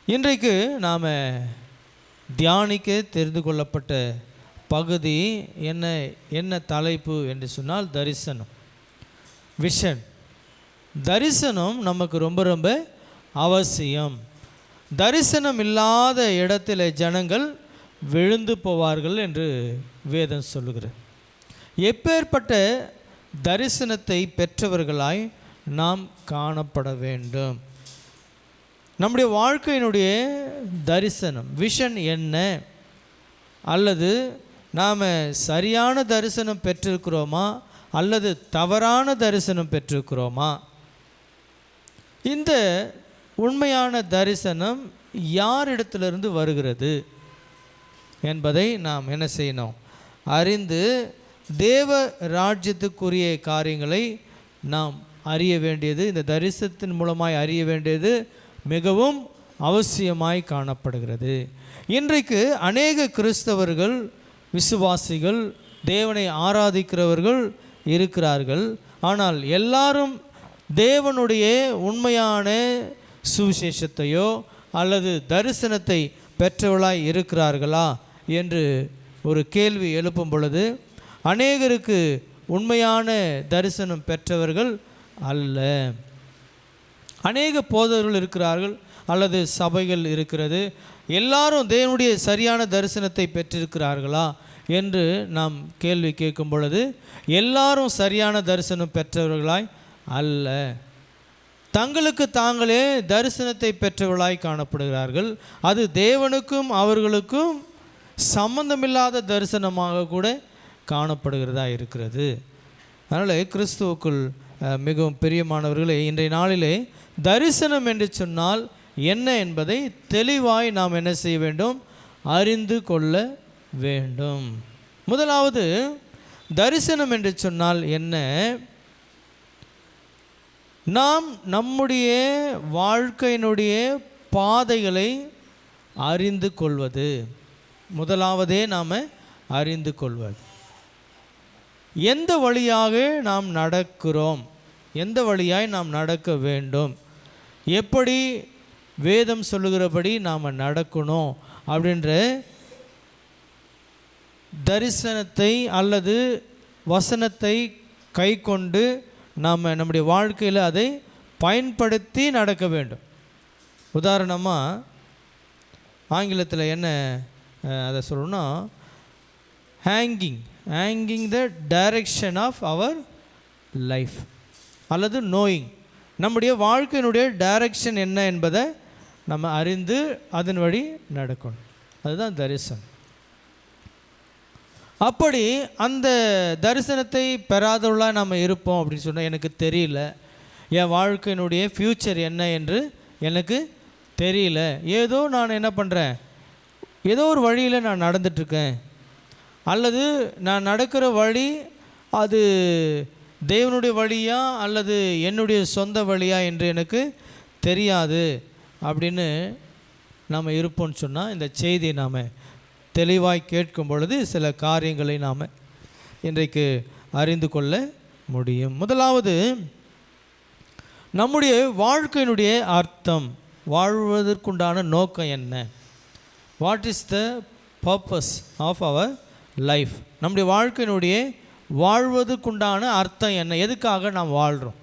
இன்றைக்கு நாம் தியானிக்க தெரிந்து கொள்ளப்பட்ட பகுதி என்ன தலைப்பு என்று சொன்னால் தரிசனம், விஷன். தரிசனம் நமக்கு ரொம்ப ரொம்ப அவசியம். தரிசனம் இல்லாத இடத்துல ஜனங்கள் விழுந்து போவார்கள் என்று வேதம் சொல்லுகிறது. எப்பேற்பட்ட தரிசனத்தை பெற்றவர்களாய் நாம் காணப்பட வேண்டும். நம்முடைய வாழ்க்கையினுடைய தரிசனம், விஷன் என்ன, அல்லது நாம் சரியான தரிசனம் பெற்றிருக்கிறோமா அல்லது தவறான தரிசனம் பெற்றிருக்கிறோமா? இந்த உண்மையான தரிசனம் யாரிடத்திலிருந்து வருகிறது என்பதை நாம் என்ன செய்யணும்? அறிந்து தேவ ராஜ்யத்துக்குரிய காரியங்களை நாம் அறிய வேண்டியது, இந்த தரிசனத்தின் மூலமாய் அறிய வேண்டியது மிகவும் அவசியமாய் காணப்படுகிறது. இன்றைக்கு அநேக கிறிஸ்தவர்கள், விசுவாசிகள், தேவனை ஆராதிக்கிறவர்கள் இருக்கிறார்கள். ஆனால் எல்லாரும் தேவனுடைய உண்மையான சுவிசேஷத்தையோ அல்லது தரிசனத்தை பெற்றவர்களாய் இருக்கிறார்களா என்று ஒரு கேள்வி எழுப்பும் பொழுது, அநேகருக்கு உண்மையான தரிசனம் பெற்றவர்கள் அல்ல. அநேக போதகர்கள் இருக்கிறார்கள் அல்லது சபைகள் இருக்கிறது. எல்லாரும் தேவனுடைய சரியான தரிசனத்தை பெற்றிருக்கிறார்களா என்று நாம் கேள்வி கேட்கும் பொழுது, எல்லாரும் சரியான தரிசனம் பெற்றவர்களாய் அல்ல. தங்களுக்கு தாங்களே தரிசனத்தை பெற்றவர்களாய் காணப்படுகிறார்கள். அது தேவனுக்கும் அவர்களுக்கும் சம்பந்தமில்லாத தரிசனமாக கூட காணப்படுகிறதா இருக்கிறது. அதனால் கிறிஸ்துவுக்குள் மிகவும் பிரியமானவர்களே, இன்றைய நாளிலே தரிசனம் என்று சொன்னால் என்ன என்பதை தெளிவாய் நாம் என்ன செய்ய வேண்டும்? அறிந்து கொள்ள வேண்டும். முதலாவது, தரிசனம் என்று சொன்னால் என்ன? நாம் நம்முடைய வாழ்க்கையினுடைய பாதைகளை அறிந்து கொள்வது. முதலாவதே நாம் அறிந்து கொள்வது. எந்த வழியாக நாம் நடக்கிறோம், எந்த வழியாய் நாம் நடக்க வேண்டும், எப்படி வேதம் சொல்லுகிறபடி நாம் நடக்கணும் அப்படின்ற தரிசனத்தை அல்லது வசனத்தை கை கொண்டு நாம் நம்முடைய வாழ்க்கையில் அதை பயன்படுத்தி நடக்க வேண்டும். உதாரணமாக ஆங்கிலத்தில் என்ன அதை சொல்லணும்னா, ஹேங்கிங் the direction of our life அல்லது நோயிங், நம்முடைய வாழ்க்கையினுடைய டைரக்ஷன் என்ன என்பதை நம்ம அறிந்து அதன் வழி நடக்கணும். அதுதான் தரிசனம். அப்படி அந்த தரிசனத்தை பெறாதவர்களாக நம்ம இருப்போம் அப்படின்னு சொன்னால், எனக்கு தெரியல, என் வாழ்க்கையினுடைய ஃப்யூச்சர் என்ன என்று எனக்கு தெரியல, ஏதோ நான் என்ன பண்ணுறேன், ஏதோ ஒரு வழியில் நான் நடந்துட்டுருக்கேன், அல்லது நான் நடக்கிற வழி அது தேவனுடைய வழியா அல்லது என்னுடைய சொந்த வழியா என்று எனக்கு தெரியாது அப்படின்னு நாம் இருப்போம்னு சொன்னால், இந்த செய்தியை நாம் தெளிவாய் கேட்கும் பொழுது சில காரியங்களை நாம் இன்றைக்கு அறிந்து கொள்ள முடியும். முதலாவது, நம்முடைய வாழ்க்கையினுடைய அர்த்தம், வாழ்வதற்குண்டான நோக்கம் என்ன? What is the purpose of our life? நம்முடைய வாழ்க்கையினுடைய வாழ்வதற்குண்டான அர்த்தம் என்ன? எதுக்காக நாம் வாழ்கிறோம்?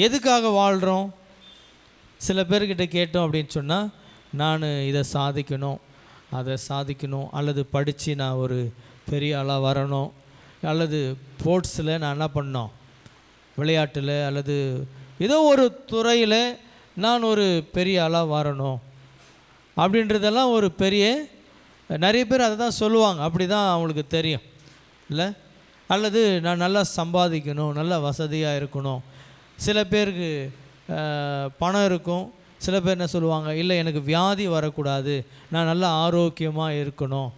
எதுக்காக வாழ்கிறோம்? சில பேர்கிட்ட கேட்டோம் அப்படின்னு சொன்னால், நான் இதை சாதிக்கணும், அதை சாதிக்கணும், அல்லது படித்து நான் ஒரு பெரிய ஆளாக வரணும், அல்லது ஸ்போர்ட்ஸில் நான் என்ன பண்ணோம், விளையாட்டில் அல்லது ஏதோ ஒரு துறையில் நான் ஒரு பெரிய ஆளாக வரணும் அப்படின்றதெல்லாம் ஒரு பெரிய, நிறைய பேர் அதை தான் சொல்லுவாங்க, அப்படி தான் அவங்களுக்கு தெரியும் இல்லை? அல்லது நான் நல்லா சம்பாதிக்கணும், நல்லா வசதியாக இருக்கணும். சில பேருக்கு பணம் இருக்கும். சில பேர் என்ன சொல்லுவாங்க, இல்லை எனக்கு வியாதி வரக்கூடாது, நான் நல்லா ஆரோக்கியமாக இருக்கணும்.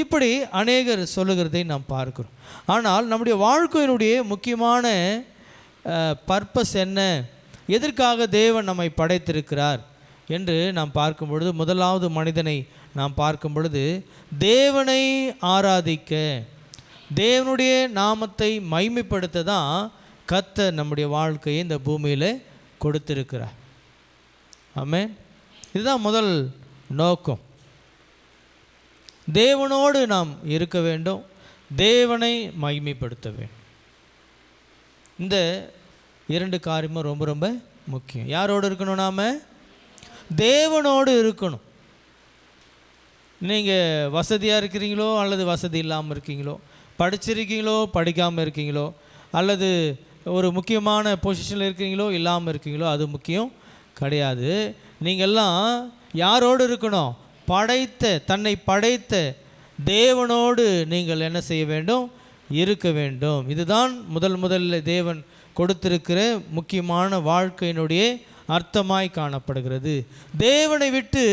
இப்படி அநேகர் சொல்லுகிறதை நாம் பார்க்கிறோம். ஆனால் நம்முடைய வாழ்க்கையினுடைய முக்கியமான பர்பஸ் என்ன, எதற்காக தேவன் நம்மை படைத்திருக்கிறார் என்று நாம் பார்க்கும் பொழுது, முதலாவது மனிதனை நாம் பார்க்கும் பொழுது, தேவனை ஆராதிக்க, தேவனுடைய நாமத்தை மைமைப்படுத்த தான் கர்த்தர் நம்முடைய வாழ்க்கையை இந்த பூமியில் கொடுத்திருக்கிறார். ஆமென். இதுதான் முதல் நோக்கம். தேவனோடு நாம் இருக்க வேண்டும், தேவனை மகிமைப்படுத்த வேண்டும். இந்த 2 காரியமும் ரொம்ப ரொம்ப முக்கியம். யாரோடு இருக்கணும்? நாம் தேவனோடு இருக்கணும். நீங்கள் வசதியாக இருக்கிறீங்களோ அல்லது வசதி இல்லாமல் இருக்கீங்களோ, படிச்சிருக்கீங்களோ படிக்காமல் இருக்கீங்களோ, அல்லது ஒரு முக்கியமான பொசிஷனில் இருக்கிறீங்களோ இல்லாமல் இருக்கீங்களோ, அது முக்கியம் கிடையாது. நீங்கள்லாம் யாரோடு இருக்கணும்? தன்னை படைத்த தேவனோடு நீங்கள் என்ன செய்ய வேண்டும்? இருக்க வேண்டும். இதுதான் முதல்ல தேவன் கொடுத்திருக்கிற முக்கியமான வாழ்க்கையினுடைய அர்த்தமாய் காணப்படுகிறது. தேவனை விட்டு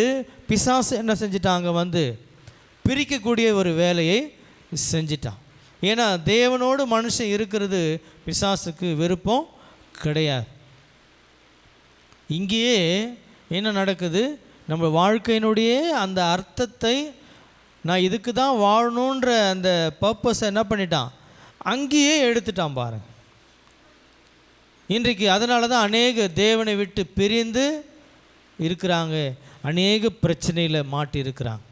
பிசாசு என்ன செஞ்சிட்டாங்க? பிரிக்கக்கூடிய ஒரு வேலையை செஞ்சிட்டான். ஏன்னா தேவனோடு மனுஷன் இருக்கிறது பிசாசுக்கு விருப்பம் கிடையாது. இங்கேயே என்ன நடக்குது? நம்ம வாழ்க்கையினுடைய அந்த அர்த்தத்தை, நான் இதுக்கு தான் வாழணுன்ற அந்த பர்பஸை என்ன பண்ணிட்டான்? அங்கேயே எடுத்துட்டான் பாருங்க. இன்றைக்கு அதனால தான் அநேக தேவனை விட்டு பிரிந்து இருக்கிறாங்க, அநேக பிரச்சனையில் மாட்டி இருக்கிறாங்க,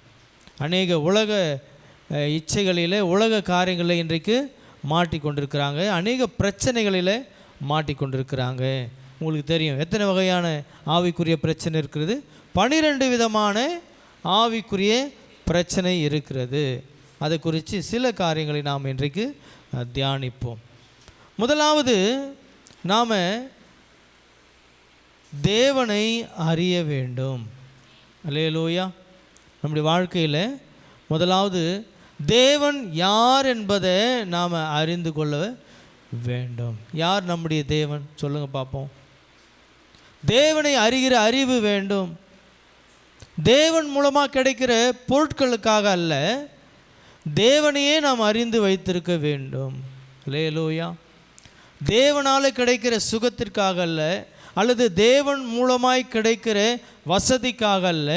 அநேக உலக இச்சைகளில் உலக காரியங்களில் இன்றைக்கு மாட்டி கொண்டிருக்கிறாங்க, அநேக பிரச்சனைகளில் மாட்டி கொண்டிருக்கிறாங்க. உங்களுக்கு தெரியும் எத்தனை வகையான ஆவிக்குரிய பிரச்சனை இருக்கிறது? 12 விதமான ஆவிக்குரிய பிரச்சனை இருக்கிறது. அதை குறித்து சில காரியங்களை நாம் இன்றைக்கு தியானிப்போம். முதலாவது, நாம் தேவனை அறிய வேண்டும். அல்லேலூயா. நம்முடைய வாழ்க்கையில் முதலாவது தேவன் யார் என்பதை நாம் அறிந்து கொள்ள வேண்டும். யார் நம்முடைய தேவன்? சொல்லுங்கள் பார்ப்போம். தேவனை அறிகிற அறிவு வேண்டும். தேவன் மூலமாக கிடைக்கிற பொருட்களுக்காக அல்ல, தேவனையே நாம் அறிந்து வைத்திருக்க வேண்டும். அல்லேலூயா. தேவனால் கிடைக்கிற சுகத்திற்காக அல்ல, அல்லது தேவன் மூலமாய் கிடைக்கிற வசதிக்காக அல்ல,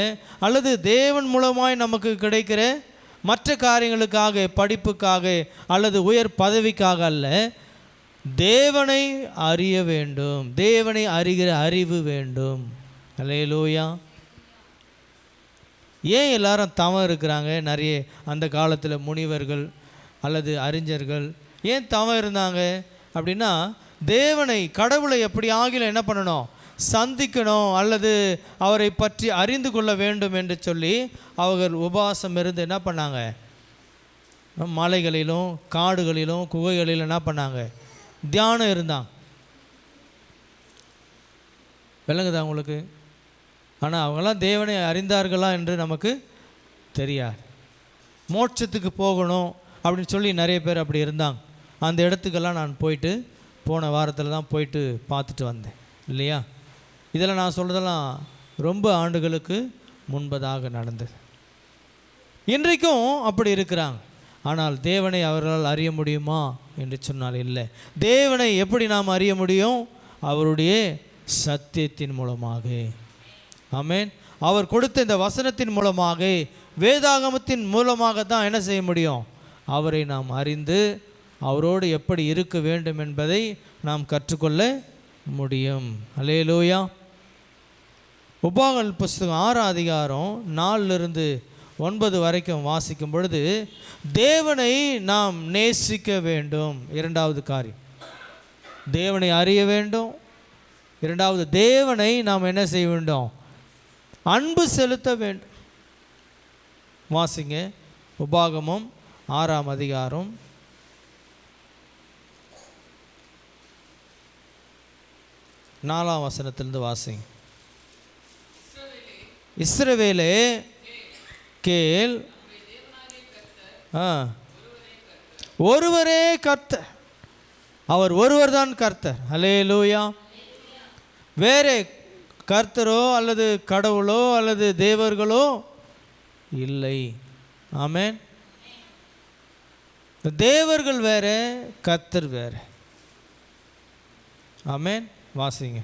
அல்லது தேவன் மூலமாய் நமக்கு கிடைக்கிற மற்ற காரியங்களுக்காக, படிப்புக்காக அல்லது உயர் பதவிக்காக அல்ல, தேவனை அறிய வேண்டும். தேவனை அறிகிற அறிவு வேண்டும். அல்லேலூயா. ஏன் எல்லாரும் தவம் இருக்கிறாங்க? நிறைய அந்த காலத்தில் முனிவர்கள் அல்லது அறிஞர்கள் ஏன் தவம் இருந்தாங்க அப்படின்னா, தேவனை, கடவுளை எப்படி ஆகிலும் என்ன பண்ணணும்? சந்திக்கணும், அல்லது அவரை பற்றி அறிந்து கொள்ள வேண்டும் என்று சொல்லி அவர்கள் உபவாசம் இருந்து என்ன பண்ணாங்க? மலைகளிலும் காடுகளிலும் குகைகளிலும் என்ன பண்ணாங்க? தியானம் இருந்தாங்க. விளங்குதா உங்களுக்கு? ஆனால் அவங்களாம் தேவனை அறிந்தார்களா என்று நமக்கு தெரியாது. மோட்சத்துக்கு போகணும் அப்படின்னு சொல்லி நிறைய பேர் அப்படி இருந்தாங்க. அந்த இடத்துக்கெல்லாம் நான் போன வாரத்தில் தான் போயிட்டு பார்த்துட்டு வந்தேன் இல்லையா? இதெல்லாம் நான் சொல்கிறதெல்லாம் ரொம்ப ஆண்டுகளுக்கு முன்பதாக நடந்தது. இன்றைக்கும் அப்படி இருக்கிறாங்க. ஆனால் தேவனை அவர்களால் அறிய முடியுமா என்று சொன்னால் இல்லை. தேவனை எப்படி நாம் அறிய முடியும்? அவருடைய சத்தியத்தின் மூலமாக. ஆமென். அவர் கொடுத்த இந்த வசனத்தின் மூலமாக, வேதாகமத்தின் மூலமாக தான் என்ன செய்ய முடியும்? அவரை நாம் அறிந்து அவரோடு எப்படி இருக்க வேண்டும் என்பதை நாம் கற்றுக்கொள்ள முடியும். அல்லேலூயா. உபாகம புஸ்தகம் 6ஆம் அதிகாரம் 4 to 9 வரைக்கும் வாசிக்கும் பொழுது, தேவனை நாம் நேசிக்க வேண்டும். இரண்டாவது காரியம், தேவனை அறிய வேண்டும். இரண்டாவது, தேவனை நாம் என்ன செய்ய வேண்டும்? அன்பு செலுத்த வேண்டும். வாசிங்க உபாகமம் 6ஆம் அதிகாரம் 4ஆம் வசனத்திலிருந்து வாசிங்க. இஸ்ரவேலே கேள், ஒருவரே கர்த்தர், அவர் ஒருவர் தான் கர்த்தர். அல்லேலூயா. வேறே கர்த்தரோ அல்லது கடவுளோ அல்லது தேவர்களோ இல்லை. ஆமென். தேவர்கள் வேற, கர்த்தர் வேற. ஆமென். வாசிங்க.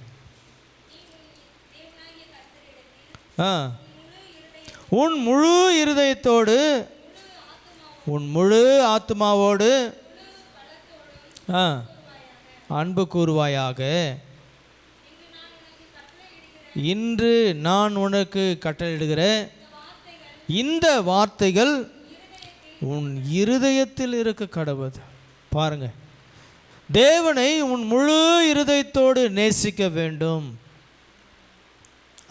உன் முழு இருதயத்தோடு, உன் முழு ஆத்மாவோடு அன்பு கூறுவாயாக இன்று நான் உனக்கு கட்டளையிடுகிற இந்த வார்த்தைகள் உன் இருதயத்தில் இருக்க கடவுது. பாருங்க, தேவனை உன் முழு இருதயத்தோடு நேசிக்க வேண்டும்.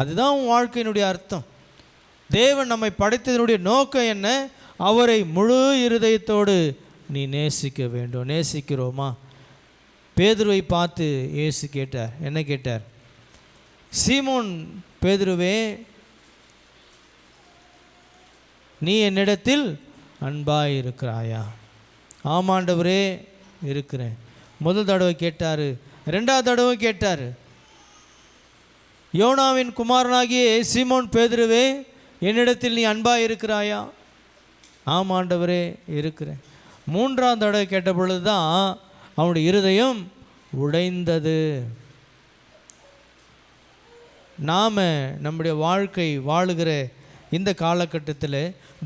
அதுதான் உன் வாழ்க்கையினுடைய அர்த்தம். தேவன் நம்மை படைத்ததனுடைய நோக்கம் என்ன? அவரை முழு இருதயத்தோடு நீ நேசிக்க வேண்டும். நேசிக்கிறோமா? பேதுருவை பார்த்து இயேசு கேட்டார். என்ன கேட்டார்? சீமோன் பேதுருவே, நீ என்னிடத்தில் அன்பாய் இருக்கிறாயா? ஆமாண்டவரே இருக்கிறேன். முதல் தடவை கேட்டார், ரெண்டாவது தடவை கேட்டார். யோனாவின் குமாரனாகிய சீமோன் பேதுருவே, என்னிடத்தில் நீ அன்பாய் இருக்கிறாயா? ஆமாண்டவரே இருக்கிறேன். மூன்றாம் தடவை கேட்ட பொழுது தான் அவனுடைய இருதயம் உடைந்தது. நாம் நம்முடைய வாழ்க்கை வாழுகிற இந்த காலகட்டத்தில்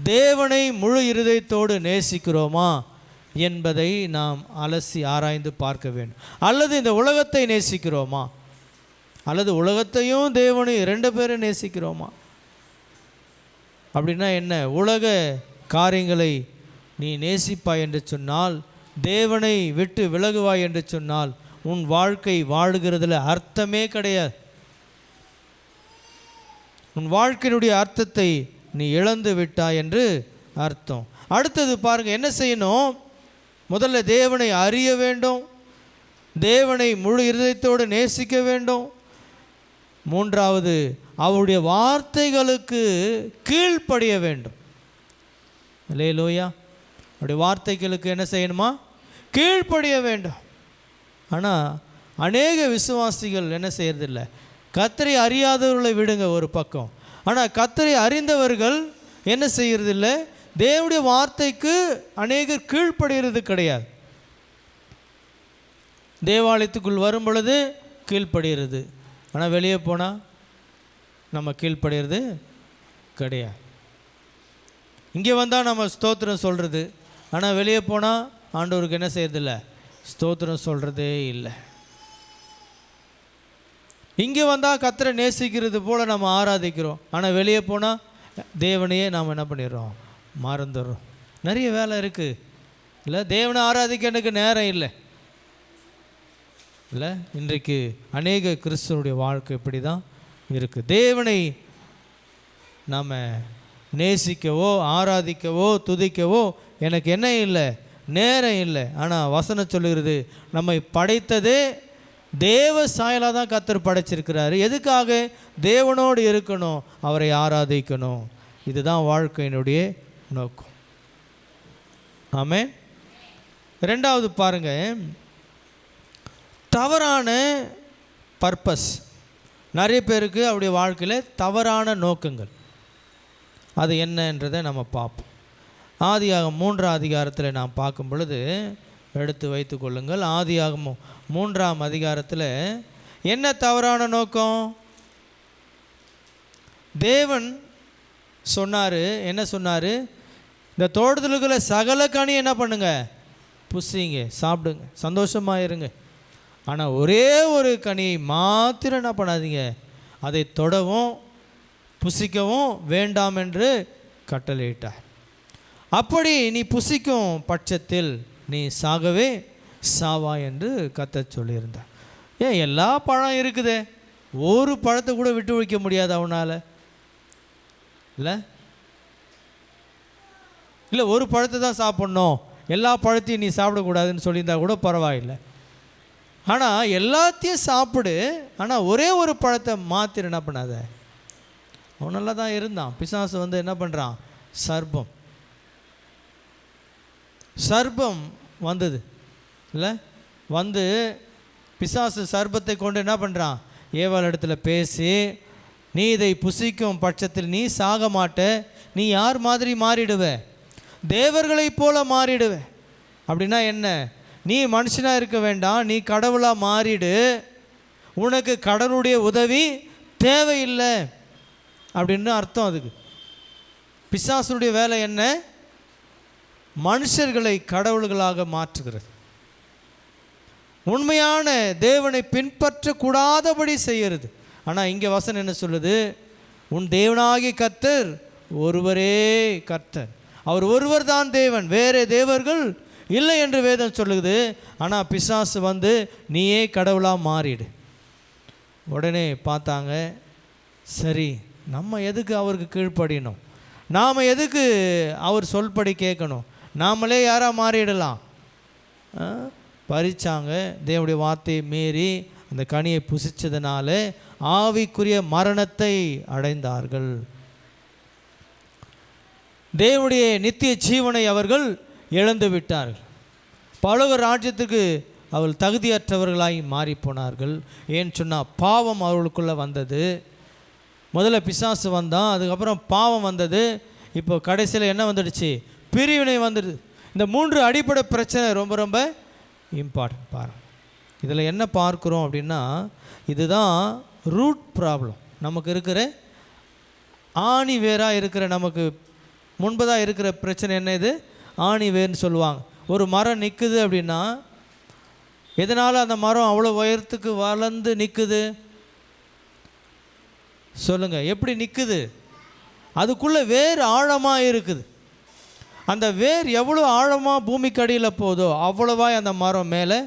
தேவனை முழு இருதயத்தோடு நேசிக்கிறோமா என்பதை நாம் அலசி ஆராய்ந்து பார்க்க வேண்டும். அல்லது இந்த உலகத்தை நேசிக்கிறோமா? அல்லது உலகத்தையும் தேவனையும் இரண்டு பேரும் நேசிக்கிறோமா? அப்படின்னா என்ன? உலக காரியங்களை நீ நேசிப்பாய் என்று சொன்னால், தேவனை விட்டு விலகுவாய் என்று சொன்னால், உன் வாழ்க்கை வாழுகிறதுல அர்த்தமே கிடையாது. உன் வாழ்க்கையினுடைய அர்த்தத்தை நீ இழந்து விட்டாய் என்று அர்த்தம். அடுத்தது பாருங்க, என்ன செய்யணும்? முதல்ல தேவனை அறிய வேண்டும், தேவனை முழு இருதயத்தோடு நேசிக்க வேண்டும். மூன்றாவது, அவருடைய வார்த்தைகளுக்கு கீழ்ப்படிய வேண்டும். அல்லேலூயா. அவருடைய வார்த்தைகளுக்கு என்ன செய்யணுமா? கீழ்ப்படிய வேண்டும். ஆனால் அநேக விசுவாசிகள் என்ன செய்யறதில்லை. கர்த்தரை அறியாதவர்களை விடுங்க ஒரு பக்கம், ஆனால் கர்த்தரை அறிந்தவர்கள் என்ன செய்யறதில்லை? தேவனுடைய வார்த்தைக்கு அநேகர் கீழ்ப்படுகிறது கிடையாது. தேவாலயத்துக்குள் வரும் பொழுது கீழ்ப்படுகிறது, ஆனால் வெளியே போனால் நம்ம கீழ்ப்படுகிறது கிடையாது. இங்கே வந்தால் நம்ம ஸ்தோத்திரம் சொல்கிறது, ஆனால் வெளியே போனால் ஆண்டவருக்கு என்ன செய்யறதில்லை? ஸ்தோத்திரம் சொல்கிறதே இல்லை. இங்கே வந்தால் கர்த்தரை நேசிக்கிறது போல் நம்ம ஆராதிக்கிறோம், ஆனால் வெளியே போனால் தேவனையே நாம் என்ன பண்ணிடுறோம்? மறந்துடுறோம். நிறைய வேலை இருக்குது இல்லை, தேவனை ஆராதிக்க எனக்கு நேரம் இல்லை இல்லை. இன்றைக்கு அநேக கிறிஸ்தவனுடைய வாழ்க்கை இப்படி தான் இருக்குது. தேவனை நாம் நேசிக்கவோ ஆராதிக்கவோ துதிக்கவோ எனக்கு என்ன இல்லை? நேரம் இல்லை. ஆனால் வசனம் சொல்லுகிறது, நம்மை படைத்ததே தேவ சாயலாக தான் கர்த்தர் படைச்சிருக்கிறாரு. எதுக்காக? தேவனோடு இருக்கணும், அவரை ஆராதிக்கணும். இதுதான் வாழ்க்கையினுடைய நோக்கம். ஆமென். ரெண்டாவது பாருங்க, தவறான பர்பஸ். நிறைய பேருக்கு அவருடைய வாழ்க்கையில் தவறான நோக்கங்கள். அது என்னன்றதை நம்ம பார்ப்போம். ஆதியாகமம் 3ஆம் அதிகாரத்தில் நாம் பார்க்கும் பொழுது எடுத்து வைத்து கொள்ளுங்கள். ஆதியாகமம் 3ஆம் அதிகாரத்தில் என்ன தவறான நோக்கம்? தேவன் சொன்னார், என்ன சொன்னார்? இந்த தோட்டத்தில் இருக்கிற சகல கனி என்ன பண்ணுங்க? புசிங்க, சாப்பிடுங்க, சந்தோஷமாக இருங்க. ஆனால் ஒரே ஒரு கனியை மாத்திரம் என்ன பண்ணாதீங்க, அதை தொடவும் புசிக்கவும் வேண்டாம் என்று கட்டளையிட்டார். அப்படி நீ புசிக்கும் பட்சத்தில் நீ சாகவே சாவா என்று கர்த்தர் சொல்லியிருந்தார். ஏன் எல்லா பழம் இருக்குதே, ஒரு பழத்தை கூட விட்டு வைக்க முடியாது அவனால் இல்லை. இல்லை ஒரு பழத்தை தான் சாப்பிட்ணும், எல்லா பழத்தையும் நீ சாப்பிடக்கூடாதுன்னு சொல்லியிருந்தா கூட பரவாயில்லை. ஆனால் எல்லாத்தையும் சாப்பிடு, ஆனால் ஒரே ஒரு பழத்தை மாத்திர என்ன பண்ணாத. அவன் நல்லா தான் இருந்தான். பிசாசு வந்து என்ன பண்ணுறான்? சர்ப்பம் வந்தது இல்லை, வந்து பிசாசு சர்ப்பத்தை கொண்டு என்ன பண்ணுறான்? ஏவாள் இடத்துல பேசி, நீ இதை புசிக்கும் பட்சத்தில் நீ சாக மாட்ட, நீ யார் மாதிரி மாறிடுவ? தேவர்களைப் போல மாறிடுவ. அப்படின்னா என்ன? நீ மனுஷனாக இருக்க வேண்டாம், நீ கடவுளாக மாறிடு, உனக்கு கடவுளுடைய உதவி தேவையில்லை அப்படின்னு அர்த்தம். அதுக்கு பிசாசுடைய வேலை என்ன? மனுஷர்களை கடவுள்களாக மாற்றுகிறது, உண்மையான தேவனை பின்பற்றக்கூடாதபடி செய்கிறது. ஆனால் இங்கே வசனம் என்ன சொல்லுது? உன் தேவனாகிய கர்த்தர் ஒருவரே கர்த்தர், அவர் ஒருவர் தான் தேவன், வேறு தேவர்கள் இல்லை என்று வேதம் சொல்லுது. ஆனால் பிசாசு வந்து நீயே கடவுளாக மாறிடு. உடனே பார்த்தாங்க, சரி நம்ம எதுக்கு அவருக்கு கீழ்ப்படியணும், நாம் எதுக்கு அவர் சொல்படி கேட்கணும், நாமளே யாராக மாறிடலாம். பறிச்சாங்க. தேவனுடைய வார்த்தையை மீறி அந்த கனியை புசித்ததுனால ஆவிக்குரிய மரணத்தை அடைந்தார்கள். தேவனுடைய நித்திய ஜீவனை அவர்கள் இழந்து விட்டார்கள். பரலோக ராஜ்யத்துக்கு அவள் தகுதியற்றவர்களாய் மாறி போனார்கள். ஏன்னு சொன்னால் பாவம் அவர்களுக்குள்ளே வந்தது. முதல்ல பிசாசு வந்தான், அதுக்கப்புறம் பாவம் வந்தது, இப்போ கடைசியில் என்ன வந்துடுச்சு? பிரிவினை வந்துடுது. இந்த 3 அடிப்படை பிரச்சனை ரொம்ப ரொம்ப இம்பார்ட்டன்ட். பாருங்கள், இதில் என்ன பார்க்குறோம் அப்படின்னா, இதுதான் ரூட் ப்ராப்ளம். நமக்கு இருக்கிற ஆணி வேராக இருக்கிற, நமக்கு முன்பதாக இருக்கிற பிரச்சனை என்ன? இது ஆணி வேர்னு சொல்லுவாங்க. ஒரு மரம் நிற்குது அப்படின்னா எதனால் அந்த மரம் அவ்வளோ உயரத்துக்கு வளர்ந்து நிற்குது? சொல்லுங்கள், எப்படி நிற்குது? அதுக்குள்ளே வேர் ஆழமாக இருக்குது. அந்த வேர் எவ்வளோ ஆழமாக பூமிக்கு அடியில் போதோ அவ்வளோவா அந்த மரம் மேலே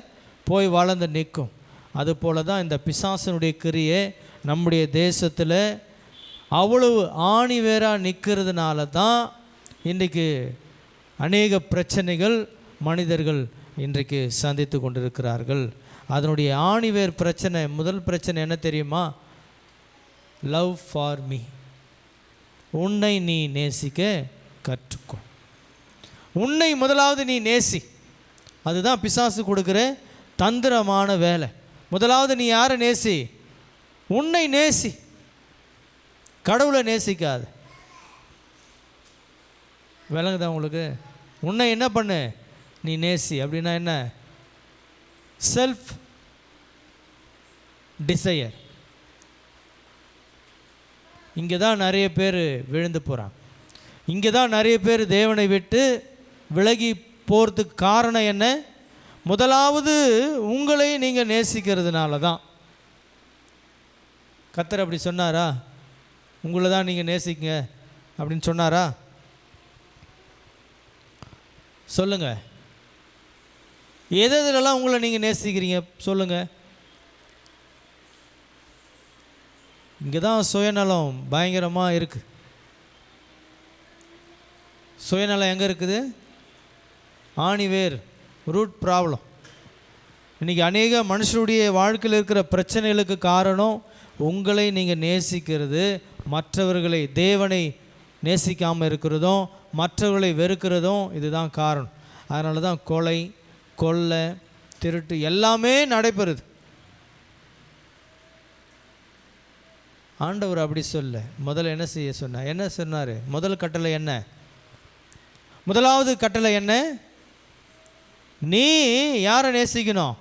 போய் வளர்ந்து நிற்கும். அதுபோல தான் இந்த பிசாசனுடைய கிரியை நம்முடைய தேசத்தில் அவ்வளவு ஆணி வேராக நிற்கிறதுனால தான் இன்றைக்கு அநேக பிரச்சனைகள் மனிதர்கள் இன்றைக்கு சந்தித்து கொண்டிருக்கிறார்கள். அதனுடைய ஆணிவேர் பிரச்சனை, முதல் பிரச்சனை என்ன தெரியுமா? Love for me. உன்னை நீ நேசிக்க கற்றுக்கோ. உன்னை முதலாவது நீ நேசி. அதுதான் பிசாசு கொடுக்குற தந்திரமான வேலை. முதலாவது நீ யாரை நேசி? உன்னை நேசி, கடவுளை நேசிக்காது. விளங்குதா உங்களுக்கு? உன்னை என்ன பண்ணு? நீ நேசி. அப்படின்னா என்ன? Self desire. இங்கே தான் நிறைய பேர் விழுந்து போகிறாங்க. இங்கே தான் நிறைய பேர் தேவனை விட்டு விலகி போகிறதுக்கு காரணம் என்ன? முதலாவது உங்களை நீங்கள் நேசிக்கிறதுனால தான். கர்த்தர் அப்படி சொன்னாரா? உங்களை தான் நீங்கள் நேசிங்க அப்படின்னு சொன்னாரா? சொல்லுங்கள், எதெல்லாம் உங்களை நீங்கள் நேசிக்கிறீங்க சொல்லுங்கள். இங்கே தான் சுயநலம் பயங்கரமாக இருக்குது. சுயநலம் எங்கே இருக்குது? ஆணிவேர், ரூட் ப்ராப்ளம். இன்றைக்கி அநேக மனுஷருடைய வாழ்க்கையில் இருக்கிற பிரச்சனைகளுக்கு காரணம் உங்களை நீங்கள் நேசிக்கிறது, மற்றவர்களை, தேவனை நேசிக்காமல் இருக்கிறதும், மற்றவர்களை வெறுக்கிறதும் இதுதான் காரணம். அதனால தான் கொலை, கொள்ளை, திருட்டு எல்லாமே நடைபெறுது. ஆண்டவர் அப்படி சொல்ல. முதல்ல என்ன செய்ய சொன்னார்? என்ன சொன்னார்? முதல் கட்டளை என்ன? முதலாவது கட்டளை என்ன? நீ யாரை நேசிக்கணும்?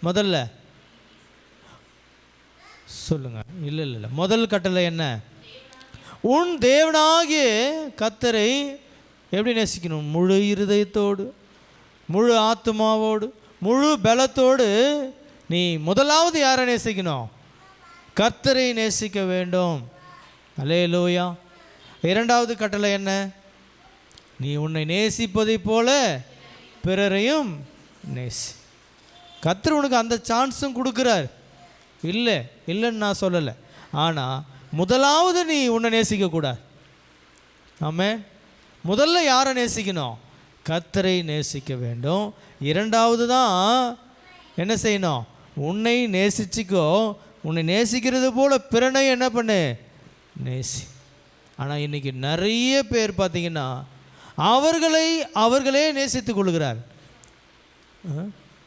முதல்ல சொல்லுங்க. இல்லை இல்லை இல்லை, முதல் கட்டளை என்ன? உன் தேவனாகிய கர்த்தரை எப்படி நேசிக்கணும்? முழு இருதயத்தோடு, முழு ஆத்மாவோடு, முழு பலத்தோடு நீ முதலாவது யாரை நேசிக்கணும்? கர்த்தரை நேசிக்க வேண்டும். அல்லேலூயா. இரண்டாவது கட்டளை என்ன? நீ உன்னை நேசிப்பதை போல பிறரையும் நேசி. கர்த்தர் உனக்கு அந்த சான்ஸும் கொடுக்குறார். இல்லை இல்லைன்னு நான் சொல்லலை. ஆனால் முதலாவது நீ உன்னை நேசிக்கக்கூடாது. ஆமென். முதல்ல யாரை நேசிக்கணும்? கர்த்தரை நேசிக்க வேண்டும். இரண்டாவது தான் என்ன செய்யணும்? உன்னை நேசிச்சிக்கோ. உன்னை நேசிக்கிறது போல் பிறனை என்ன பண்ணு? நேசி. ஆனால் இன்றைக்கி நிறைய பேர் பார்த்திங்கன்னா அவர்களே நேசித்து கொள்கிறார்.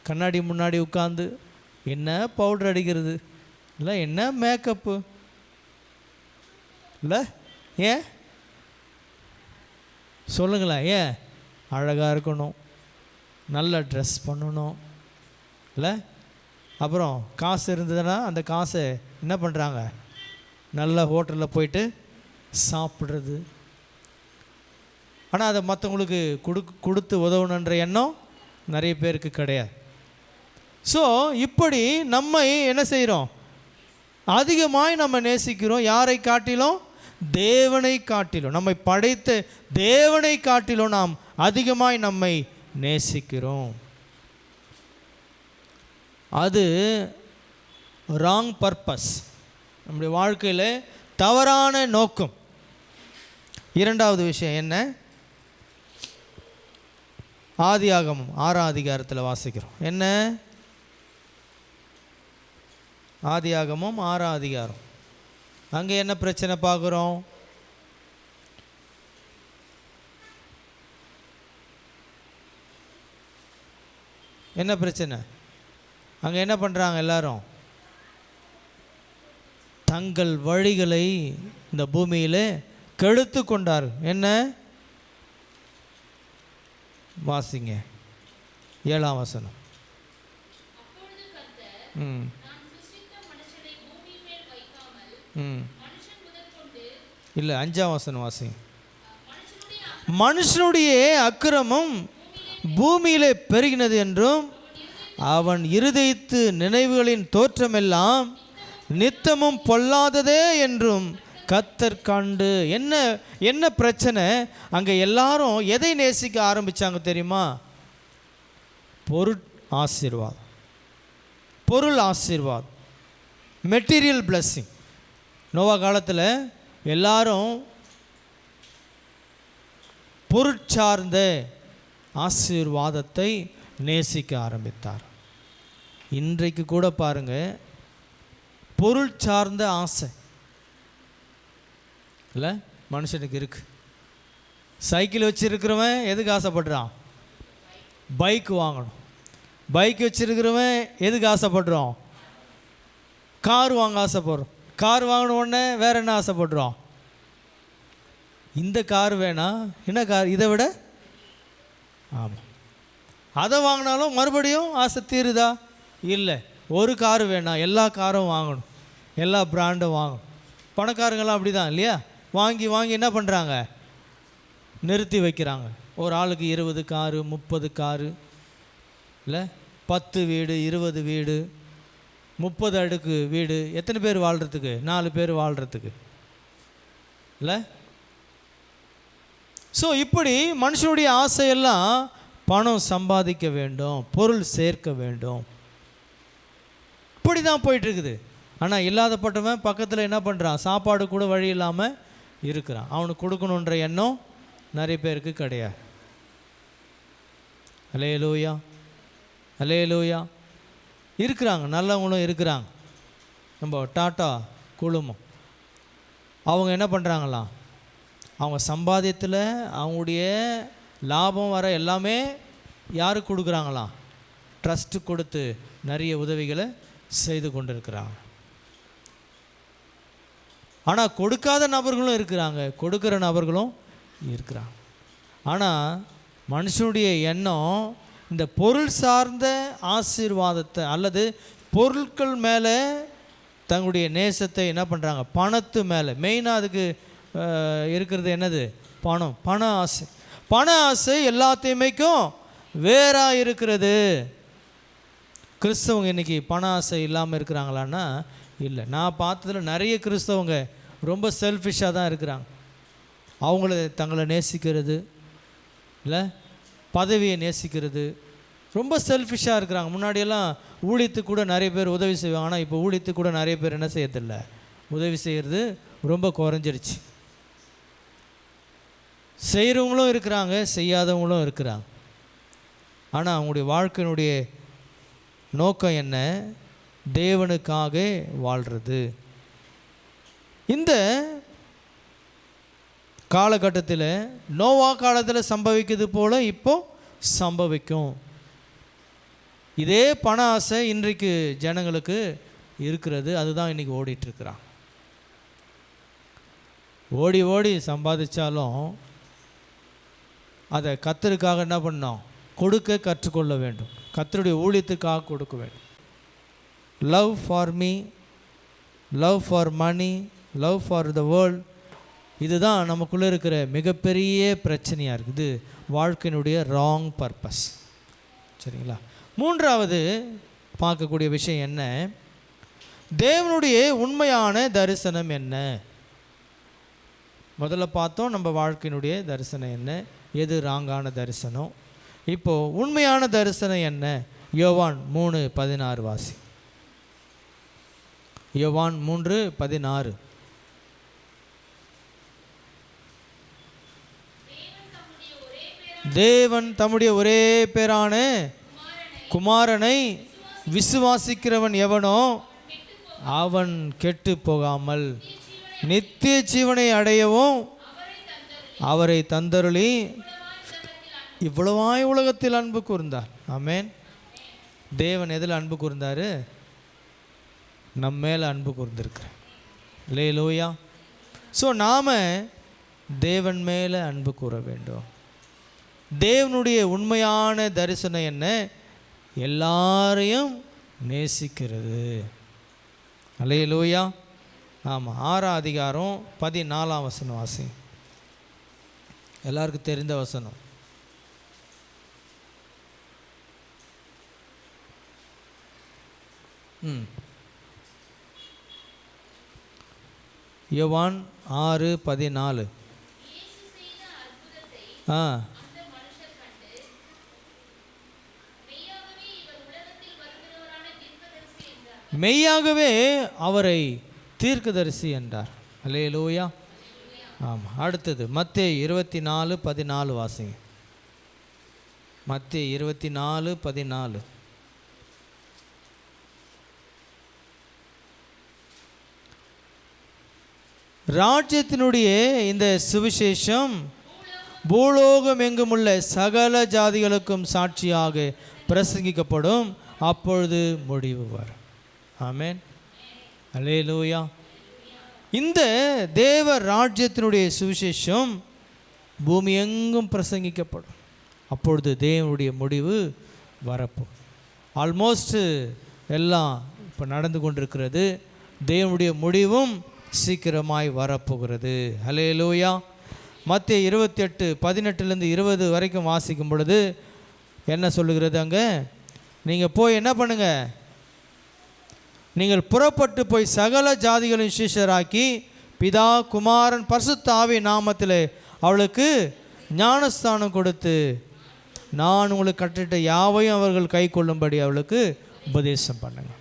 கண்ணாடி முன்னாடி உட்காந்து என்ன பவுடர் அடிக்கிறது, இல்லை என்ன மேக்கப்பு, இல்லை ஏன் சொல்லுங்களேன், ஏன் அழகாக இருக்கணும், நல்ல ட்ரெஸ் பண்ணணும், இல்லை அப்புறம் காசு இருந்ததுன்னா அந்த காசை என்ன பண்ணுறாங்க? நல்ல ஹோட்டலில் போயிட்டு சாப்பிட்றது. ஆனால் அதை மற்றவங்களுக்கு கொடுத்து உதவணுன்ற எண்ணம் நிறைய பேருக்கு கிடையாது. ஸோ இப்படி நம்ம என்ன செய்கிறோம்? அதிகமாய் நம்ம நேசிக்கிறோம். யாரை காட்டிலும்? தேவனை காட்டிலும், நம்மை படைத்த தேவனை காட்டிலும் நாம் அதிகமாய் நம்மை நேசிக்கிறோம். அது ராங் பர்பஸ், நம்முடைய வாழ்க்கையில் தவறான நோக்கம். இரண்டாவது விஷயம் என்ன? ஆதியாகமம் 6ஆம் அதிகாரத்தில் வாசிக்கிறோம். என்ன? ஆதியாகமம் 6ஆம் அதிகாரம். அங்கே என்ன பிரச்சனை பார்க்குறோம்? என்ன பிரச்சனை? அங்கே என்ன பண்ணுறாங்க? எல்லாரும் தங்கள் வழிகளை இந்த பூமியில் கெடுத்து கொண்டார். என்ன? வாசிங்க 7ஆம் வசனம். இல்லை, 5ஆம் வசனம் வாசிங்க. மனுஷனுடைய அக்கிரமம் பூமியிலே பெருகினது என்றும் அவன் இருதயத்து நினைவுகளின் தோற்றமெல்லாம் நித்தமும் பொல்லாததே என்றும் கர்த்தர் கண்டு. என்ன என்ன பிரச்சனை? அங்கே எல்லாரும் எதை நேசிக்க ஆரம்பித்தாங்க தெரியுமா? பொருள் ஆசீர்வாதம், பொருள் ஆசீர்வாதம், மெட்டீரியல் பிளஸ்ஸிங். நோவா காலத்தில் எல்லாரும் பொருட்சார்ந்த ஆசீர்வாதத்தை நேசிக்க ஆரம்பித்தார். இன்றைக்கு கூட பாருங்கள், பொருள் சார்ந்த ஆசை இல்லை மனுஷனுக்கு இருக்கு. சைக்கிள் வச்சுருக்கிறவன் எதுக்கு ஆசைப்படுறான்? பைக் வாங்கணும். பைக் வச்சுருக்கிறவன் எதுக்கு ஆசைப்படுறோம்? கார் வாங்க ஆசைப்படுறோம். கார் வாங்கின உடனே வேறு என்ன ஆசைப்படுறோம்? இந்த கார் வேணாம், என்ன கார் இதை விட? ஆமாம், அதை வாங்கினாலும் மறுபடியும் ஆசை தீருதா? இல்லை, ஒரு கார் வேணாம், எல்லா காரும் வாங்கணும், எல்லா பிராண்டும் வாங்கணும். பணக்காரங்களாம் அப்படி தான் இல்லையா? வாங்கி வாங்கி என்ன பண்ணுறாங்க? நிறுத்தி வைக்கிறாங்க. ஒரு ஆளுக்கு 20 காரு, 30 காரு, இல்லை 10 வீடு, 20 வீடு, 30 அடுக்கு வீடு. எத்தனை பேர் வாழ்கிறதுக்கு? 4 பேர் வாழ்கிறதுக்கு இல்லை? ஸோ இப்படி மனுஷனுடைய ஆசையெல்லாம் பணம் சம்பாதிக்க வேண்டும், பொருள் சேர்க்க வேண்டும், இப்படி தான் போயிட்டுருக்குது. ஆனால் இல்லாதப்பட்டவன் பக்கத்தில் என்ன பண்ணுறான்? சாப்பாடு கூட வழி இல்லாமல் இருக்கிறான். அவனுக்கு கொடுக்கணுன்ற எண்ணம் நிறைய பேருக்கு கிடையாது. அல்லேலூயா, அல்லேலூயா. இருக்கிறாங்க, நல்லவங்களும் இருக்கிறாங்க. நம்ம டாட்டா குழுமம் அவங்க என்ன பண்ணுறாங்களாம்? அவங்க சம்பாத்தியத்தில் அவங்களுடைய லாபம் வர எல்லாமே யாருக்கு கொடுக்குறாங்களாம்? ட்ரஸ்ட்டு கொடுத்து நிறைய உதவிகளை செய்து கொண்டு இருக்கிறாங்க. ஆனால் கொடுக்காத நபர்களும் இருக்கிறாங்க, கொடுக்குற நபர்களும் இருக்கிறாங்க. ஆனால் மனுஷனுடைய எண்ணம் இந்த பொருள் சார்ந்த ஆசீர்வாதத்தை அல்லது பொருட்கள் மேலே தங்களுடைய நேசத்தை என்ன பண்ணுறாங்க? பணத்து மேலே. மெயினாக அதுக்கு இருக்கிறது என்னது? பணம், பண ஆசை. பண ஆசை எல்லாத்தையுமேக்கும் வேறாக இருக்கிறது. கிறிஸ்தவங்க இன்றைக்கி பண ஆசை இல்லாமல் இருக்கிறாங்களான்னா இல்லை. நான் பார்த்ததில் நிறைய கிறிஸ்தவங்க ரொம்ப செல்ஃபிஷாக தான் இருக்கிறாங்க. அவங்கள தங்களை நேசிக்கிறது இல்லை, பதவியை நேசிக்கிறது, ரொம்ப செல்ஃபிஷாக இருக்கிறாங்க. முன்னாடியெல்லாம் ஊழியத்துக்கு கூட நிறைய பேர் உதவி செய்வாங்க. ஆனால் இப்போ ஊழியத்துக்கு கூட நிறைய பேர் என்ன செய்யறதில்லை, உதவி செய்கிறது ரொம்ப குறைஞ்சிருச்சு. செய்கிறவங்களும் இருக்கிறாங்க, செய்யாதவங்களும் இருக்கிறாங்க. ஆனால் அவங்களுடைய வாழ்க்கையினுடைய நோக்கம் என்ன? தேவனுக்காக வாழ்கிறது. இந்த காலகட்டத்தில் நோவா காலத்தில் சம்பவிக்கிறது போல இப்போ சம்பவிக்கும். இதே பண ஆசை இன்றைக்கு ஜனங்களுக்கு இருக்கிறது. அதுதான் இன்றைக்கி ஓடிட்டுருக்குறான். ஓடி ஓடி சம்பாதிச்சாலும் அதை கர்த்தருக்காக என்ன பண்ணோம்? கொடுக்க கற்றுக்கொள்ள வேண்டும். கர்த்தருடைய ஊழியத்துக்காக கொடுக்க வேண்டும். Love for me, love for money, love for the world, இதுதான் நமக்குள்ளே இருக்கிற மிகப்பெரிய பிரச்சனையாக இருக்குது. வாழ்க்கையினுடைய ராங் பர்பஸ். சரிங்களா? மூன்றாவது பார்க்கக்கூடிய விஷயம் என்ன? தேவனுடைய உண்மையான தரிசனம் என்ன? முதல்ல பார்த்தோம் நம்ம வாழ்க்கையினுடைய தரிசனம் என்ன, எது ராங்கான தரிசனம். இப்போது உண்மையான தரிசனம் என்ன? யோவான் 3:16 வாசி. யோவான் 3:16. தேவன் தம்முடைய ஒரே பேரான குமாரனை விசுவாசிக்கிறவன் எவனோ அவன் கெட்டு போகாமல் நித்திய ஜீவனை அடையவும் அவரை தந்தருளி இவ்வளவாய் உலகத்தில் அன்பு கூர்ந்தார். ஆமேன். தேவன் எதில் அன்பு கூர்ந்தார்? நம்ம மேலே அன்பு கூர்ந்திருக்கிறார். அல்லேலூயா. ஸோ நாம் தேவன் மேலே அன்பு கூற வேண்டும். தேவனுடைய உண்மையான தரிசனம் என்ன? எல்லாரையும் நேசிக்கிறது. அல்லேலூயா. ஆமாம். 6ஆம் அதிகாரம் 14ஆம் வசனம் வாசி. எல்லாருக்கும் தெரிந்த வசனம். யோவான் 6:14. மெய்யாகவே அவரை தீர்க்கதரிசி என்றார். அல்லேலூயா. ஆமாம். அடுத்தது மத்தேயு 24:14 வாசிங்க. மத்தேயு 24:14. ராஜ்யத்தினுடைய இந்த சுவிசேஷம் பூலோகம் எங்கும் உள்ள சகல ஜாதிகளுக்கும் சாட்சியாக பிரசங்கிக்கப்படும், அப்பொழுது முடிவு வரும். ஆமேன். அல்லேலூயா. இந்த தேவ ராஜ்யத்தினுடைய சுவிசேஷம் பூமி எங்கும் பிரசங்கிக்கப்படும், அப்பொழுது தேவனுடைய முடிவு வரப்போம். ஆல்மோஸ்ட் எல்லாம் இப்போ நடந்து கொண்டிருக்கிறது. தேவனுடைய முடிவும் சீக்கிரமாய் வரப்போகிறது. அல்லேலூயா. மத்தேயு 28:18-20 வரைக்கும் வாசிக்கும் பொழுது என்ன சொல்லுகிறது? அங்கே நீங்கள் போய் என்ன பண்ணுங்க? நீங்கள் புறப்பட்டு போய் சகல ஜாதிகளின் சீஷராக்கி பிதா குமாரன் பரிசுத்த ஆவி நாமத்தில் அவளுக்கு ஞானஸ்தானம் கொடுத்து நான் உங்களுக்கு கட்டிட்ட யாவையும் அவர்கள் கை கொள்ளும்படி அவளுக்கு உபதேசம் பண்ணுங்க.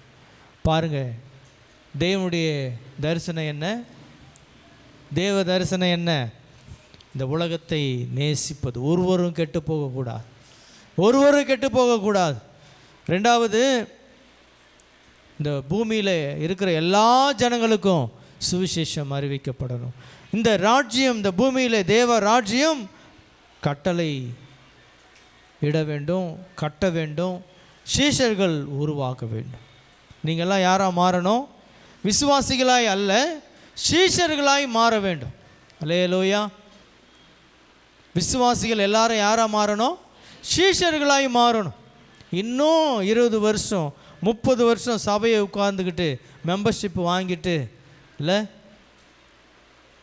பாருங்கள், தேவனுடைய தரிசனம் என்ன? தேவ தரிசனம் என்ன? இந்த உலகத்தை நேசிப்பது. ஒருவரும் கெட்டு போகக்கூடாது, ஒருவரும் கெட்டு போகக்கூடாது. ரெண்டாவது, இந்த பூமியில் இருக்கிற எல்லா ஜனங்களுக்கும் சுவிசேஷம் அறிவிக்கப்படணும். இந்த ராஜ்யம், இந்த பூமியில் தேவ ராஜ்யம் கட்டளை இட வேண்டும், கட்ட வேண்டும், சீஷர்கள் உருவாக்க வேண்டும். நீங்கள்லாம் யாராக மாறணும்? விசுவாசிகளாய் அல்ல, சீஷர்களாய் மாற வேண்டும். அல்லேலூயா. விசுவாசிகள் எல்லாரும் யாராக மாறணும்? சீஷர்களாய் மாறணும். இன்னும் 20 வருஷம் 30 வருஷம் சபையை உட்கார்ந்துக்கிட்டு மெம்பர்ஷிப் வாங்கிட்டு இல்லை,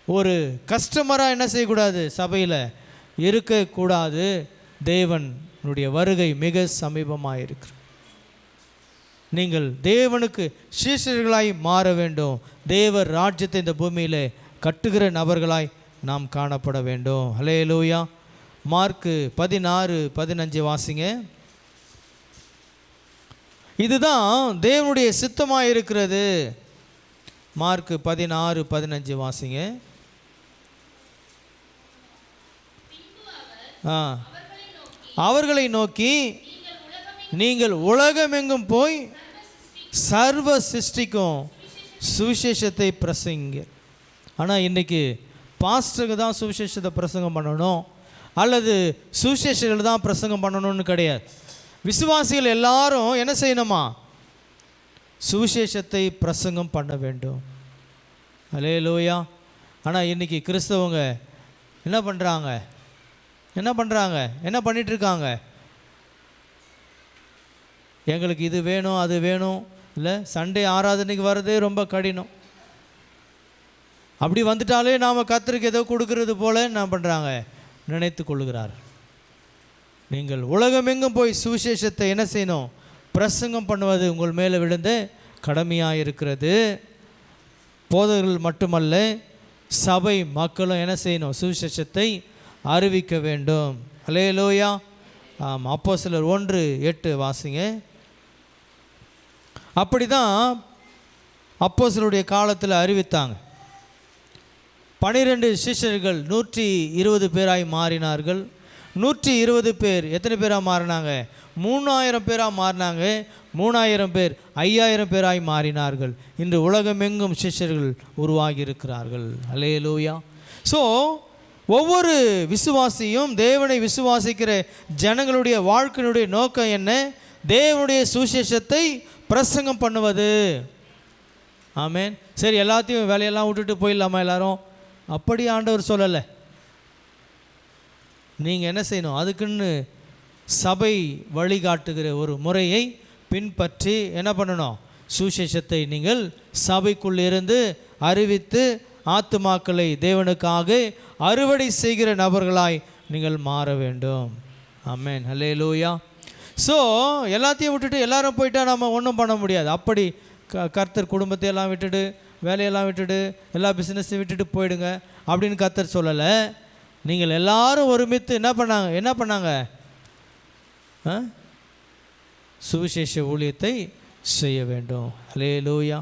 ஒரு கஸ்டமராக என்ன செய்யக்கூடாது? சபையில் இருக்கக்கூடாது. தேவனுடைய வருகை மிக சமீபமாக இருக்கு. நீங்கள் தேவனுக்கு சீஷர்களாய் மாற வேண்டும். தேவ ராஜ்யத்தை இந்த பூமியில் கட்டுகிற நபர்களாய் நாம் காணப்பட வேண்டும். அல்லேலூயா. மார்க்கு 16:15 வாசிங்க. இதுதான் தேவனுடைய சித்தமாக இருக்கிறது. மார்க்கு 16:15 வாசிங்க. அவர்களை நோக்கி நீங்கள் உலகமெங்கும் போய் சர்வ சிருஷ்டிக்கும் சுவிசேஷத்தை பிரசங்க. ஆனால் இன்றைக்கி பாஸ்டருக்கு தான் சுவிசேஷத்தை பிரசங்கம் பண்ணணும் அல்லது சுவிசேஷர்கள் தான் பிரசங்கம் பண்ணணும்னு கிடையாது. விசுவாசிகள் எல்லாரும் என்ன செய்யணுமா? சுவிசேஷத்தை பிரசங்கம் பண்ண வேண்டும். அல்லேலூயா. ஆனால் இன்றைக்கி கிறிஸ்தவங்க என்ன பண்ணுறாங்க? என்ன பண்ணிகிட்ருக்காங்க? எங்களுக்கு இது வேணும் அது வேணும், இல்லை சண்டே ஆராதனைக்கு வர்றதே ரொம்ப கடினம். அப்படி வந்துட்டாலே நாம் கர்த்தருக்கு ஏதோ கொடுக்கறது போல என்ன பண்ணுறாங்க? நினைத்து கொள்ளுகிறார். நீங்கள் உலகமெங்கும் போய் சுவிசேஷத்தை என்ன செய்யணும்? பிரசங்கம் பண்ணுவது உங்கள் மேலே விழுந்த கடமையாக இருக்கிறது. போதகர்கள் மட்டுமல்ல, சபை மக்களும் என்ன செய்யணும்? சுவிசேஷத்தை அறிவிக்க வேண்டும். அல்லேலூயா. அப்போஸ்தலர் 1:8 வாசிங்க. அப்படி தான் அப்போஸ்தலருடைய காலத்தில் அறிவித்தாங்க. 12 சிஷ்யர்கள் 120 பேராய் மாறினார்கள். 120 பேர் எத்தனை பேராக மாறினாங்க? 3000 பேராக மாறினாங்க. 3000 பேர் 5000 பேராய் மாறினார்கள். இன்று உலகமெங்கும் சிஷ்யர்கள் உருவாகி இருக்கிறார்கள். அல்லேலூயா. ஸோ ஒவ்வொரு விசுவாசியும், தேவனை விசுவாசிக்கிற ஜனங்களுடைய வாழ்க்கையினுடைய நோக்கம் என்ன? தேவனுடைய சுவிசேஷத்தை பிரசங்கம் பண்ணுவது. ஆமென். சரி, எல்லாத்தையும் வேலையெல்லாம் விட்டுட்டு போயிடலாமா எல்லாரும்? அப்படி ஆண்டவர் சொல்லலை. நீங்கள் என்ன செய்யணும்? அதுக்குன்னு சபை வழிகாட்டுகிற ஒரு முறையை பின்பற்றி என்ன பண்ணணும்? சுவிசேஷத்தை நீங்கள் சபைக்குள்ளிருந்து அறிவித்து ஆத்துமாக்களை தேவனுக்காக அறுவடை செய்கிற நபர்களாய் நீங்கள் மாற வேண்டும். ஆமென். அல்லேலூயா. ஸோ எல்லாத்தையும் விட்டுட்டு எல்லாரும் போயிட்டால் நம்ம ஒன்றும் பண்ண முடியாது. அப்படி கர்த்தர் குடும்பத்தை எல்லாம் விட்டுட்டு, வேலையெல்லாம் விட்டுட்டு, எல்லா பிஸ்னஸையும் விட்டுட்டு போயிடுங்க அப்படின்னு கர்த்தர் சொல்லலை. நீங்கள் எல்லாரும் ஒருமித்து என்ன பண்ணாங்க? சுவிசேஷ ஊழியத்தை செய்ய வேண்டும். அல்லேலூயா.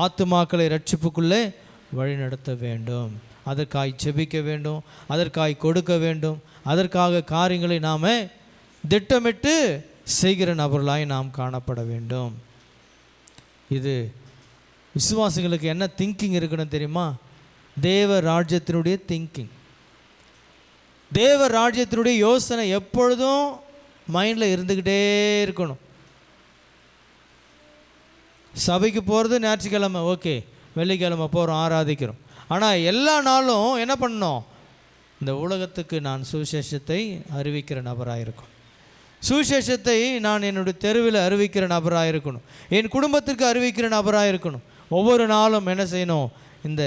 ஆத்துமாக்களை ரட்சிப்புக்குள்ளே வழிநடத்த வேண்டும். அதற்காய் ஜெபிக்க வேண்டும், அதற்காய் கொடுக்க வேண்டும், அதற்காக காரியங்களை நாம் திட்டமிட்டு செய்கிற நபர்களாய் நாம் காணப்பட வேண்டும். இது விசுவாசிகளுக்கு என்ன திங்கிங் இருக்குன்னு தெரியுமா? தேவ ராஜ்யத்தினுடைய திங்கிங், தேவ ராஜ்யத்தினுடைய யோசனை எப்பொழுதும் மைண்டில் இருந்துக்கிட்டே இருக்கணும். சபைக்கு போகிறது ஞாயிற்றுக்கிழமை, ஓகே, வெள்ளிக்கிழமை போகிறோம், ஆராதிக்கிறோம். ஆனால் எல்லா நாளும் என்ன பண்ணணும்? இந்த உலகத்துக்கு நான் சுவிசேஷத்தை அறிவிக்கிற நபராக இருக்கணும். சுவிசேஷத்தை நான் என்னுடைய தெருவில் அறிவிக்கிற நபராக இருக்கணும். என் குடும்பத்திற்கு அறிவிக்கிற நபராக இருக்கணும். ஒவ்வொரு நாளும் என்ன செய்யணும்? இந்த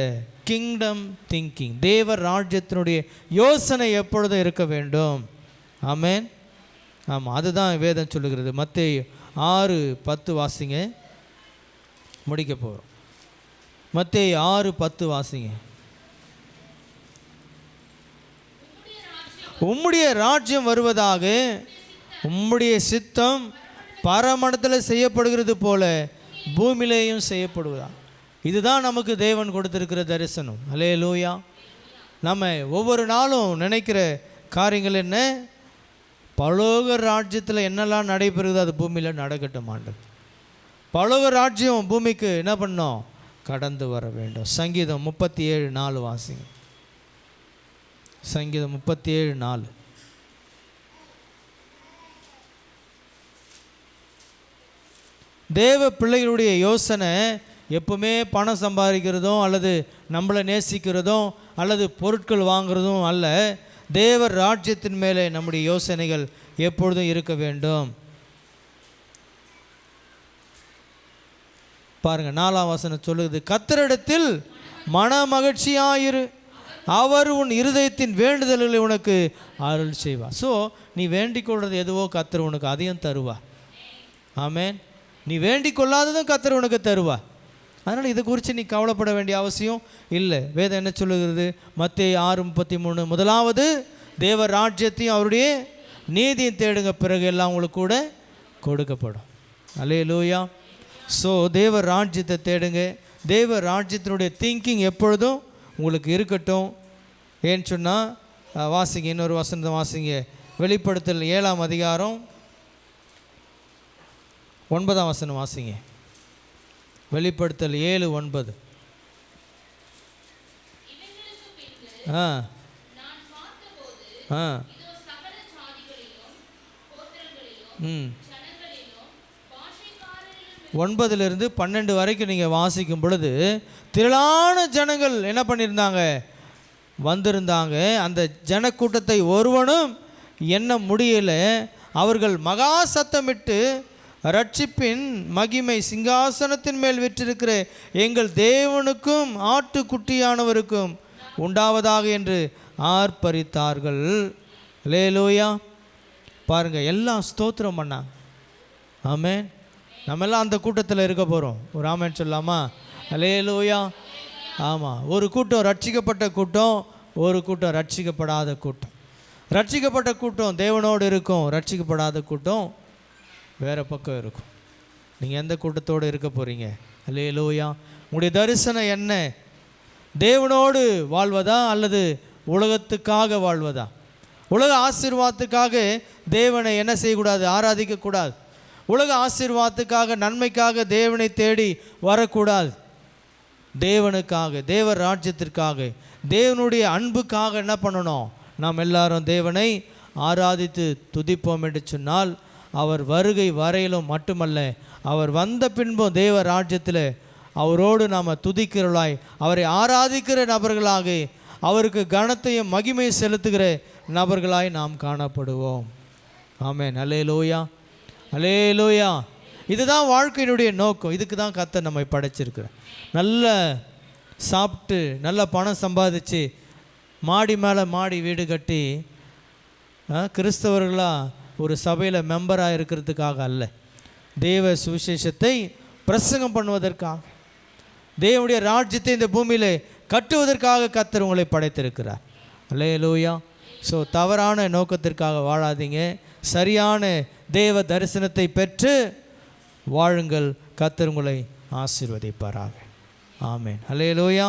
கிங்டம் திங்கிங், தேவ ராஜ்யத்தினுடைய யோசனை எப்பொழுதும் இருக்க வேண்டும். ஆமென். ஆமாம், அதுதான் வேதம் சொல்லுகிறது. மத்தேயு 6:10 வாசிங்க. முடிக்க போகிறோம். மத்தேயு 6:10 வாசிங்க. உம்முடைய ராஜ்யம் வருவதாக, உம்முடைய சித்தம் பரமண்டலத்தில் செய்யப்படுகிறது போல பூமியிலேயும் செய்யப்படுவதா. இதுதான் நமக்கு தேவன் கொடுத்திருக்கிற தரிசனம். அல்லேலூயா. நம்ம ஒவ்வொரு நாளும் நினைக்கிற காரியங்கள் என்ன? பரலோக ராஜ்யத்தில் என்னெல்லாம் நடைபெறுகிறது அது பூமியில் நடக்கட்டும் ஆண்டவர். பரலோக ராஜ்யம் பூமிக்கு என்ன பண்ணோம்? கடந்து வர வேண்டும். சங்கீதம் 37:4 வாசிங்க. சங்கீதம் 37:4. தேவ பிள்ளைகளுடைய யோசனை எப்பவுமே பணம் சம்பாதிக்கிறதும் அல்லது நம்மளை நேசிக்கிறதும் அல்லது பொருட்கள் வாங்குறதும் அல்ல. தேவ ராஜ்யத்தின் மேலே நம்முடைய யோசனைகள் எப்பொழுதும் இருக்க வேண்டும். பாருங்க, 4ஆம் வசனம் சொல்லுது, கர்த்தரிடத்தில் மன மகிழ்ச்சியாயிரு, அவர் உன் இருதயத்தின் வேண்டுதல்களை உனக்கு அருள் செய்வார். ஸோ நீ வேண்டிக் கொள்வது எதுவோ கர்த்தர் உனக்கு அதையும் தருவா. ஆமென். நீ வேண்டிக் கொள்ளாததும் கர்த்தர் உனக்கு தருவா. அதனால் இதை குறித்து நீ கவலைப்பட வேண்டிய அவசியம் இல்லை. வேதம் என்ன சொல்லுகிறது? மத்தேயு 6:33, முதலாவது தேவ ராஜ்யத்தையும் அவருடைய நீதியும் தேடுங்க, பிறகு எல்லாம் உங்களுக்கு கூட கொடுக்கப்படும். அல்லேலூயா. ஸோ தேவ ராஜ்யத்தை தேடுங்க. தேவ ராஜ்யத்தினுடைய திங்கிங் எப்பொழுதும் உங்களுக்கு இருக்கட்டும். ஏன்னு சொன்னால் வாசிங்க, இன்னொரு வசனத்தை வாசிங்க. வெளிப்படுத்தல் 7ஆம் அதிகாரம் 9ஆம் வசனம் வாசிங்க. வெளிப்படுத்தல் 7:9. ம் 9 12 வரைக்கும் நீங்கள் வாசிக்கும் பொழுது திரளான ஜனங்கள் என்ன பண்ணியிருந்தாங்க? வந்திருந்தாங்க. அந்த ஜனக்கூட்டத்தை ஒருவனும் எண்ண முடியல. அவர்கள் மகா சத்தமிட்டு, ரட்சிப்பின் மகிமை சிங்காசனத்தின் மேல் விற்றிருக்கிற எங்கள் தேவனுக்கும் ஆட்டுக்குட்டியானவருக்கும் உண்டாவதாக என்று ஆர்ப்பரித்தார்கள். அல்லேலூயா. பாருங்கள், எல்லாம் ஸ்தோத்திரம் பண்ணாங்க. ஆமென். நம்மெல்லாம் அந்த கூட்டத்தில் இருக்க போகிறோம். ஒரு ஆமென் சொல்லாமா? அல்லேலூயா. ஆமாம், ஒரு கூட்டம் ரட்சிக்கப்பட்ட கூட்டம், ஒரு கூட்டம் ரட்சிக்கப்படாத கூட்டம். ரட்சிக்கப்பட்ட கூட்டம் தேவனோடு இருக்கும், ரட்சிக்கப்படாத கூட்டம் வேறு பக்கம் இருக்கும். நீங்கள் எந்த கூட்டத்தோடு இருக்க போகிறீங்க? அல்லேலூயா. உங்களுடைய தரிசனம் என்ன? தேவனோடு வாழ்வதா அல்லது உலகத்துக்காக வாழ்வதா? உலக ஆசீர்வாதத்துக்காக தேவனை என்ன செய்யக்கூடாது? ஆராதிக்கக்கூடாது. உலக ஆசீர்வாதத்துக்காக, நன்மைக்காக தேவனை தேடி வரக்கூடாது. தேவனுக்காக, தேவ ராஜ்யத்திற்காக, தேவனுடைய அன்புக்காக என்ன பண்ணணும்? நாம் எல்லாரும் தேவனை ஆராதித்து துதிப்போம் என்று சொன்னால், அவர் வருகை வரையிலும் மட்டுமல்ல, அவர் வந்த பின்பும் தேவ ராஜ்யத்தில் அவரோடு நாம் துதிக்கிறவர்களாய், அவரை ஆராதிக்கிற நபர்களாக, அவருக்கு கனத்தையும் மகிமையை செலுத்துகிற நபர்களாய் நாம் காணப்படுவோம். ஆமென். அல்லேலூயா, அல்லேலூயா. இதுதான் வாழ்க்கையினுடைய நோக்கம். இதுக்கு தான் கர்த்தர் நம்மை படைச்சிருக்கிறார். நல்ல சாப்பிட்டு நல்ல பணம் சம்பாதிச்சு மாடி மேலே மாடி வீடு கட்டி கிறிஸ்தவர்களாக ஒரு சபையில் மெம்பராக இருக்கிறதுக்காக அல்ல, தேவ சுவிசேஷத்தை பிரசங்கம் பண்ணுவதற்காக, தேவனுடைய ராஜ்யத்தை இந்த பூமியில் கட்டுவதற்காக கர்த்தர் உங்களை படைத்திருக்கிறார். அல்லேலூயா. ஸோ தவறான நோக்கத்திற்காக வாழாதீங்க. சரியான தேவ தரிசனத்தை பெற்று வாழுங்கள். கர்த்தர் உங்களை ஆசீர்வதிப்பாராக. ஆமென். அல்லேலூயா.